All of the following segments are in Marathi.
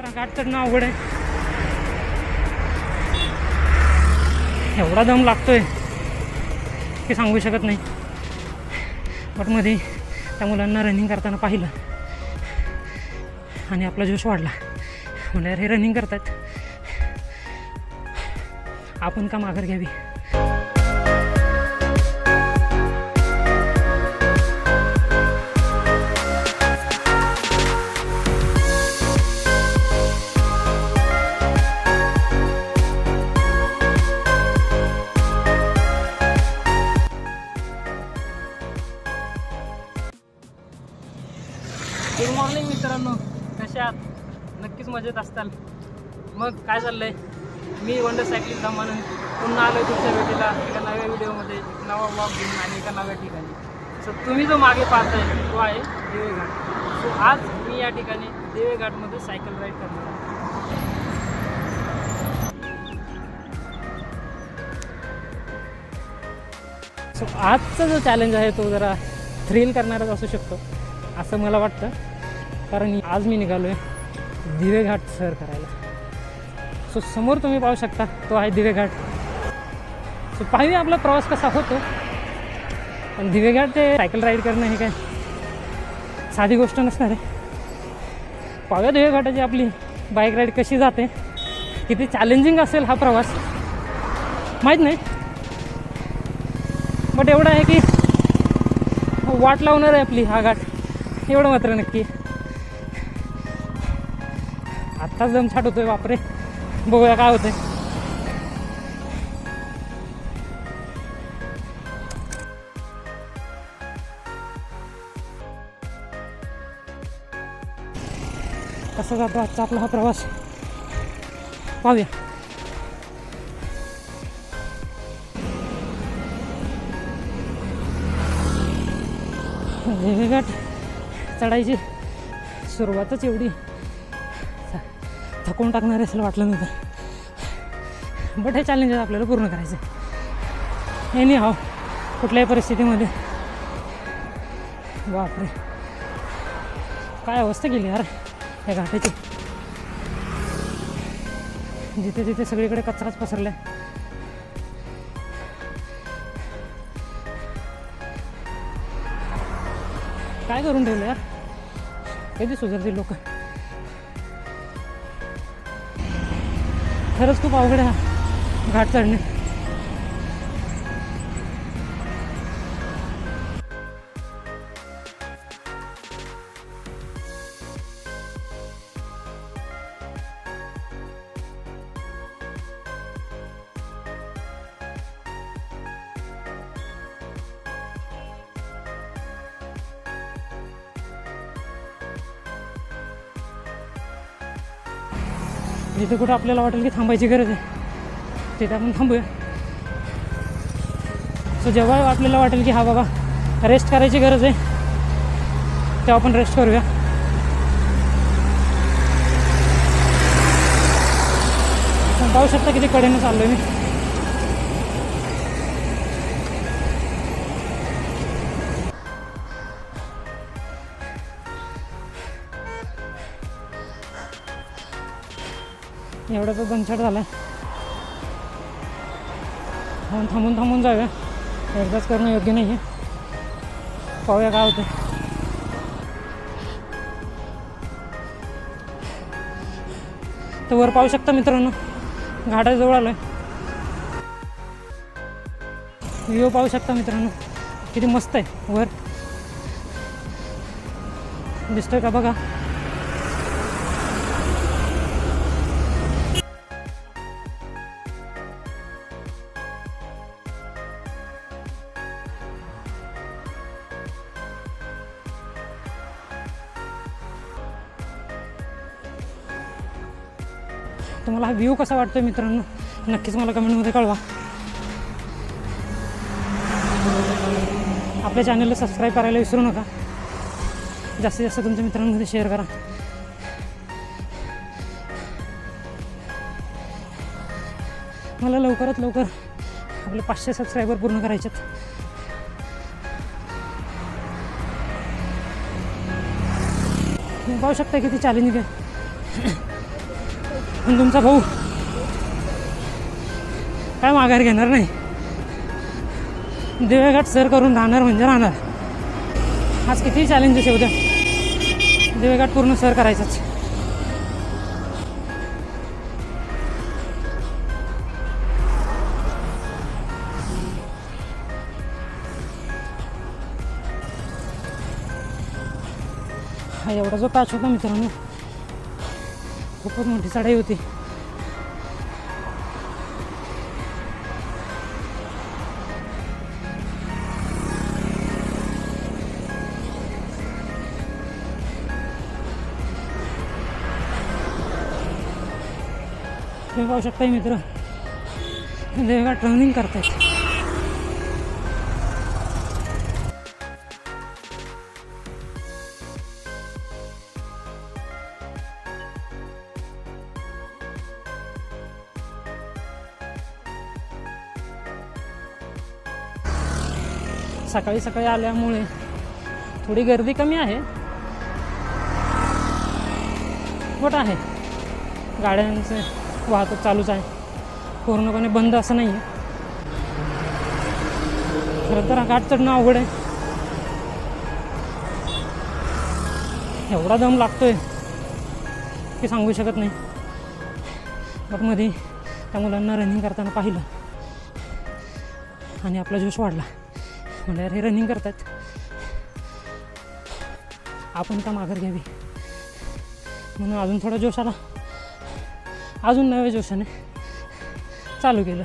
जरा घाट चढणं अवघड आहे. एवढा दम लागतोय की सांगू शकत नाही. बट मध्ये त्या मुलांना रनिंग करताना पाहिलं आणि आपला जोश वाढला. म्हणजे यार हे रनिंग करतात, आपण का माघार घ्यावी. गुड मॉर्निंग मित्रांनो, कशा आहात? नक्कीच मजेत असताल. मग काय चाललं आहे? मी वंडर सायकलिंग म्हणून पुन्हा आलो तुमच्या भेटीला एका नव्या व्हिडिओमध्ये, एक नवा व्लॉग घेऊन आणि एका नव्या ठिकाणी. सो तुम्ही जो मागे पाहताय तो आहे दिवेघाट. सो आज मी या ठिकाणी दिवेघाटमध्ये सायकल राईड करणार आहे. सो आजचा जो चॅलेंज आहे तो जरा थ्रिल करणाराच असू शकतो असं मला वाटतं, कारण आज मी निघालो आहे दिवेघाट सर करायला. सो समोर तुम्ही पाहू शकता तो आहे दिवेघाट. सो पाहूया आपला प्रवास कसा होतो. पण दिवेघाट ते सायकल राईड करणं हे काय साधी गोष्ट नसणार आहे. पाहूया दिवेघाटाची आपली बाईक राईड कशी जाते, किती चॅलेंजिंग असेल हा प्रवास माहीत नाही. बट एवढं आहे की वाट लावणार आहे आपली हा घाट, एवढं मात्र नक्की. आत्ताच दम छाट होतोय बापरे. बघूया काय होतंय. कसा जातो आजचा आपला हा प्रवास पाहूया. दिवेघाट चढायची सुरुवातच एवढी थकवून टाकणारे असं वाटलं नव्हतं. बट हे चॅलेंज आपल्याला पूर्ण करायचं आहे. एनी हाव कुठल्याही परिस्थितीमध्ये. बापरे काय अवस्था केली यार या घाटाची. जिथे तिथे सगळीकडे कचराच पसरला. काय करून ठेवलं यार, कधी सुधारतील लोक. खरंच खूप अवघड आहे हा घाट चढणे. जिथे कुठं आपल्याला वाटेल की थांबायची गरज आहे तिथे आपण थांबूया. सो जेव्हा आपल्याला वाटेल की हा बाबा रेस्ट करायची गरज आहे तेव्हा आपण रेस्ट करूया. पाहू शकता किती कडेनं चाललो आहे मी. एवढा तर दमछाट झाला आहे. थांबून थांबून जाऊया, एकदाच करणं योग्य नाही आहे. पाहूया काय होतं. तर वर पाहू शकता मित्रांनो, घाटाजवळ आलो आहे. व्ह्यू पाहू शकता मित्रांनो किती मस्त आहे. वर दिसतोय का बघा. तुम्हाला हा व्ह्यू कसा वाटतोय मित्रांनो नक्कीच मला कमेंटमध्ये कळवा. आपल्या चॅनलला सबस्क्राईब करायला विसरू नका. जास्तीत जास्त तुमच्या मित्रांमध्ये शेअर करा. मला लवकरात लवकर आपले 500 सबस्क्रायबर पूर्ण करायचेत. पाहू शकता किती चॅलेंजिंग आहे. पण तुमचा भाऊ काय माघार घेणार नाही. दिवेघाट सर करून राहणार म्हणजे राहणार. आज कितीही चॅलेंजेस येऊ द्या, दिवेघाट पूर्ण सर करायचंच. हा एवढा जो पॅच होता मित्रांनो, खूपच मोठी चढाई होती. तुम्ही पाहू शकता मित्र, देवघाट रनिंग करतायत. सकाळी सकाळी आल्यामुळे थोडी गर्दी कमी आहे, बट आहे गाड्यांचे वाहतूक चालूच आहे, पूर्णपणे बंद असं नाही आहे. खरं तर घाट चढणं अवघड आहे. एवढा दम लागतोय की सांगू शकत नाही. बट मध्ये त्या मुलांना रनिंग करताना पाहिलं आणि आपला जोश वाढला. म्हणजे हे रनिंग करतात, आपण का माघार घ्यावी म्हणून अजून थोडा जोश आला. अजून नव्या जोशाने चालू केलं.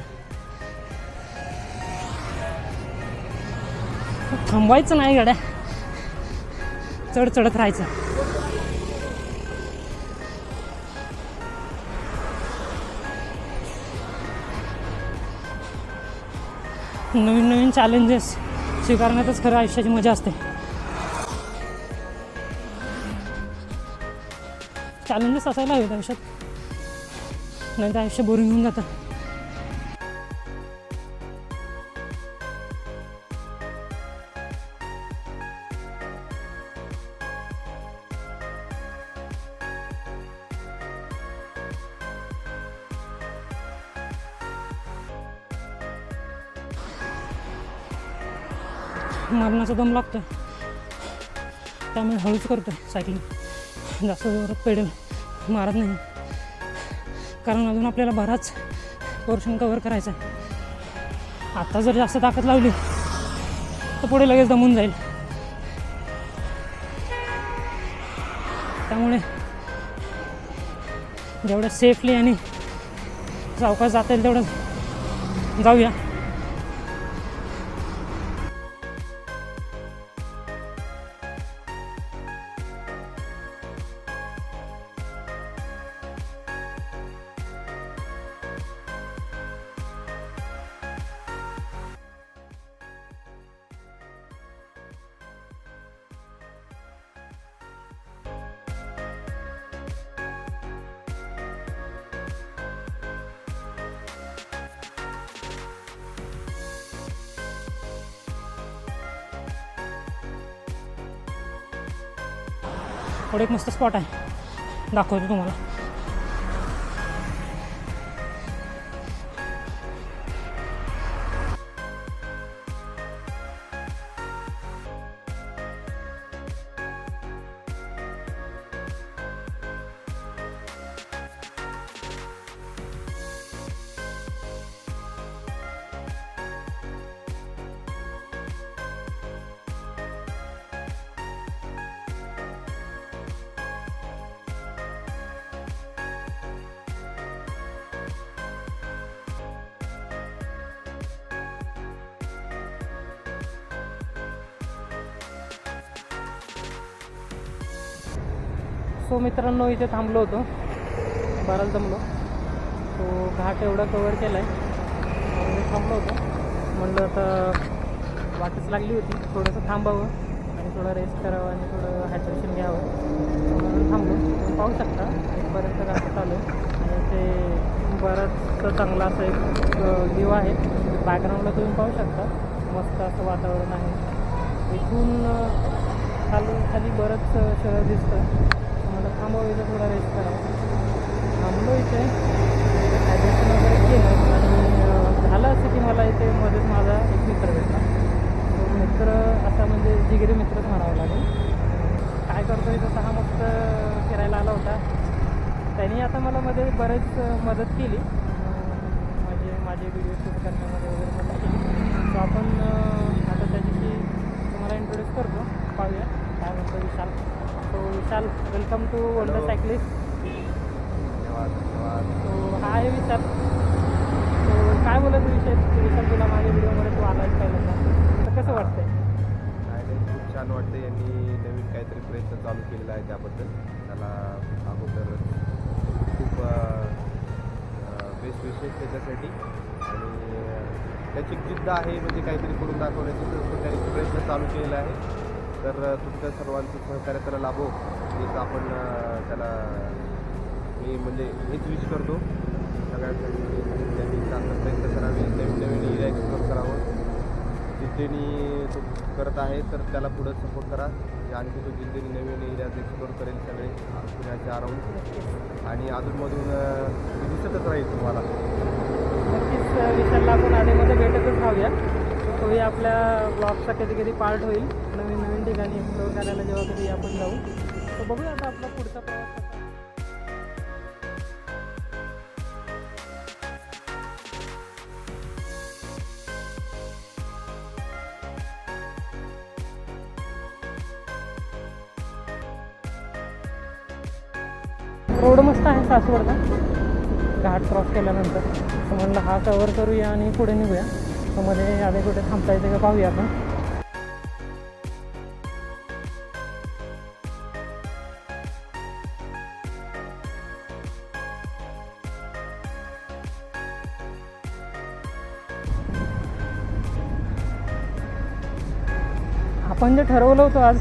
थांबवायचं नाही गाड्या, चढ चढत राहायचं. नवीन नवीन चॅलेंजेस स्वीकारण्यातच खरं आयुष्याची मजा असते. चॅलेंजेस असायला हवेत आयुष्यात, नाही तर आयुष्य बोरिंग होऊन जातं. मरणाचा दम लागतोय, त्यामुळे हळूच करतोय सायकलिंग. जास्त जोरात पेडल मारत नाही, कारण अजून आपल्याला बराच पोर्शन कव्हर करायचा आहे. आता जर जास्त ताकद लावली तर पुढे लगेच दमून जाईल. त्यामुळे जेवढं सेफली आणि सावकाश जाता येईल तेवढं जाऊया. पुढे एक मस्त स्पॉट आहे, दाखवतो तुम्हाला. सो मित्रांनो, इथे थांबलो होतो, बराच दमलो. तो घाट एवढा कवर केला आहे, थांबलो होतो. म्हणलं आता वाटच लागली होती, थोडंसं थांबावं आणि थोडं रेस्ट करावं आणि थोडं हायड्रेशन घ्यावं म्हणून थांबलो. तुम्ही पाहू शकता इथपर्यंत घाट चालू आहे आणि ते बराच चांगला असं एक व्ह्यू आहे. बॅकग्राऊंडला तुम्ही पाहू शकता मस्त असं वातावरण आहे. इथून खाली बरंच शहर दिसतं. मला थांबावं, इथं थोडा रेस्ट करावा. थांबलो इथे इथे ॲडमिशन वगैरे केलं आणि झालं असं की मला इथे मध्येच माझा एक मित्र भेटला. तो मित्र असा म्हणजे जिगरी मित्रच म्हणावं लागेल. काय करतो आहे तसा हा मस्त फिरायला आला होता. त्यांनी आता मला मध्ये बरेच मदत केली, म्हणजे माझे व्हिडिओ शूट करण्यामध्ये वगैरे मदत केली. सो आपण आता त्याच्याशी तुम्हाला इंट्रोड्यूस करतो, पाहूया काय म्हणतो Vishal. So Vishal, welcome to Wonder Cyclist. धन्यवाद. सो हा आहे विशाल. सो काय बोलायचं विषय विशाल तुला माझ्या व्हिडिओमध्ये तू आलाच पहिल्यांदा, तर कसं वाटतंय? नाही, खूप छान वाटतं. यांनी नवीन काहीतरी प्रयत्न चालू केलेला आहे त्याबद्दल त्याला अगोदर खूप बेस्ट विशेष त्याच्यासाठी. आणि त्याची जिद्द आहे, म्हणजे काहीतरी करून दाखवण्याची त्याने प्रयत्न चालू केलेला आहे. तर तुमच्या सर्वांचं सहकार्य त्याला लाभो हेच आपण त्याला मी म्हणजे हेच विश करतो सगळ्यांसाठी. त्यांनी चांगला प्रयत्न करावे, नवीन नवीन एरिया एक्सप्लोर करावं. जिद्दीने तो करत आहे तर त्याला पुढं सपोर्ट करा. आणखी तो जिद्दीने नवीन एरियाज एक्सप्लोर करेल सगळे पुण्याच्या अराउंड, आणि अधूनमधून दिसतच राहील तुम्हाला. नक्कीच विशालला आपण आधीमध्ये भेटतच राहूया. तोही आपल्या ब्लॉगचा कधी कधी पार्ट होईल. नवीन नवीन ठिकाणी एक्सप्लोर करायला जेव्हा कधी आपण जाऊ तर बघूया आता आपला पुढचा प्रवास कसा. रोड मस्त आहे सासवडचा. घाट क्रॉस केल्यानंतर तर म्हणलं हा कवर करूया आणि पुढे निघूया. तर मध्ये आधी कुठे थांबता येते का पाहूया आपण. आपण जे ठरवलं होतं आज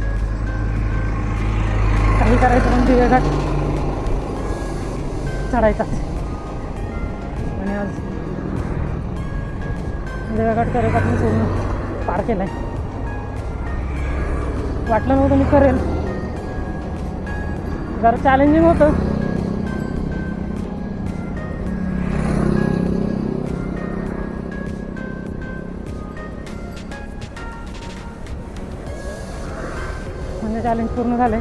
काही करायचं पण दिवे घाट चढायचाच, आणि आज दिवे घाट करत आपण पूर्ण पार केलाय. वाटलं नव्हतं मी करेल, जरा चॅलेंजिंग होतं. म्हणजे चॅलेंज पूर्ण झाले.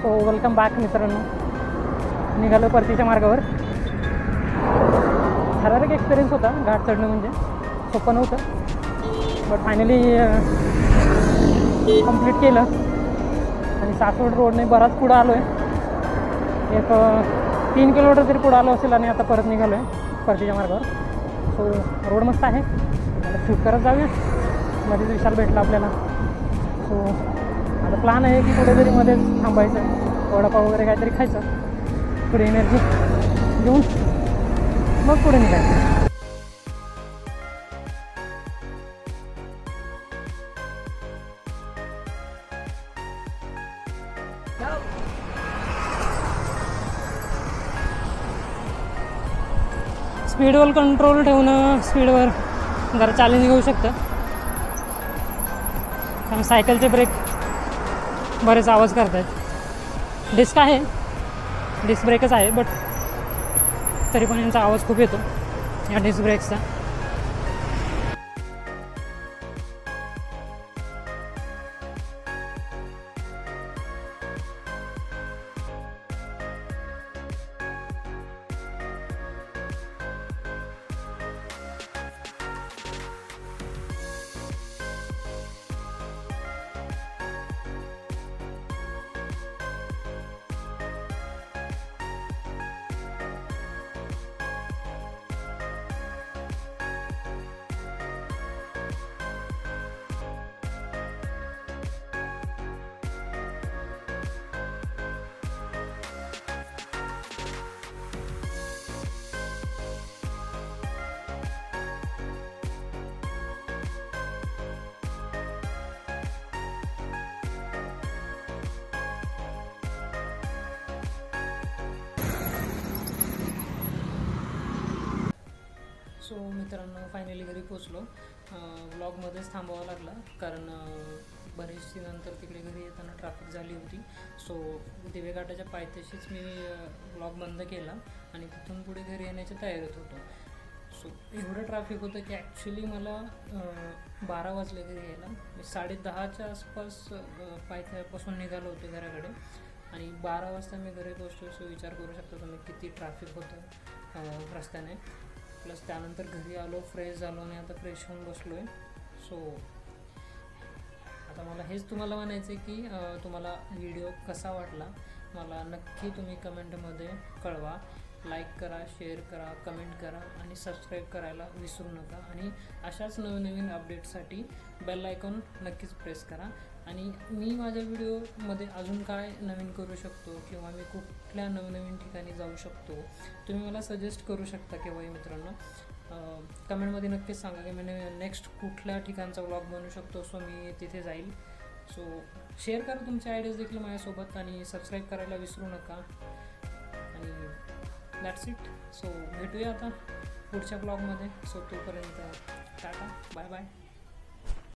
सो वेलकम बॅक मित्रांनो. निघालो परतीच्या मार्गावर. थरारक एक्सपिरियन्स होता घाट चढणं, म्हणजे सोपं नव्हतं. बट फायनली कंप्लीट केलं आणि सासवड रोडने बराच पुढं आलो आहे. एक 3 किलोमीटर तरी पुढं आलो असेल आणि आता परत निघालो आहे परतीच्या मार्गावर. सो रोड मस्त आहे, आता शूट करत जाऊया. मध्येच विशाल भेटला आपल्याला. सो आता प्लॅन आहे की कुठेतरी मध्येच थांबायचं, वडापाव वगैरे काहीतरी खायचं, थोडी एनर्जी घेऊन मग पुढे निघायचं. स्पीडवर कंट्रोल ठेवणं, स्पीडवर जरा चॅलेंजिंग होऊ शकतं, कारण सायकलचे ब्रेक बरेच आवाज करत आहेत. डिस्क आहे, डिस्क ब्रेकच आहे, बट तरी पण यांचा आवाज खूप येतो या डिस्क ब्रेक्सचा. सो मित्रांनो, फायनली घरी पोचलो. व्लॉगमध्येच थांबावं लागला, कारण बरेचशी नंतर तिकडे घरी येताना ट्रॅफिक झाली होती. सो दिवेघाटाच्या पायथ्याशीच मी व्लॉग बंद केला आणि तिथून पुढे घरी येण्याच्या तयारीत होतो. सो एवढं ट्रॅफिक होतं की ॲक्च्युली मला 12 वाजले घरी यायला. मी 10:30च्या आसपास पायथ्यापासून निघालो होतो घराकडे आणि 12 वाजता मी घरी पोचलो. सो विचार करू शकता तुम्ही किती ट्रॅफिक होतं रस्त्याने. प्लस त्यानंतर घरी आलो, फ्रेश झालो आणि आता फ्रेश होऊन बसलो आहे. सो आता मला हेच तुम्हाला म्हणायचं आहे की तुम्हाला व्हिडिओ कसा वाटला मला नक्की तुम्ही कमेंटमध्ये कळवा. लाईक करा, शेअर करा, कमेंट करा आणि सबस्क्राईब करायला विसरू नका. आणि अशाच नवनवीन अपडेटसाठी बेल आयकॉन नक्कीच प्रेस करा. आणि मी माझ्या व्हिडिओमध्ये अजून काय नवीन करू शकतो किंवा मी कुठल्या नवनवीन ठिकाणी जाऊ शकतो तुम्ही मला सजेस्ट करू शकता केव्हाही मित्रांनो. कमेंटमध्ये नक्कीच सांगा की मी नेक्स्ट कुठल्या ठिकाणचा व्लॉग बनवू शकतो. सो मी तिथे जाईल. सो शेअर करा तुमचे आयडियाज देखील माझ्यासोबत आणि सबस्क्राईब करायला विसरू नका. आणि दॅट्स इट. सो भेटूया आता पुढच्या ब्लॉगमध्ये. सो तोपर्यंत टाटा, बाय बाय.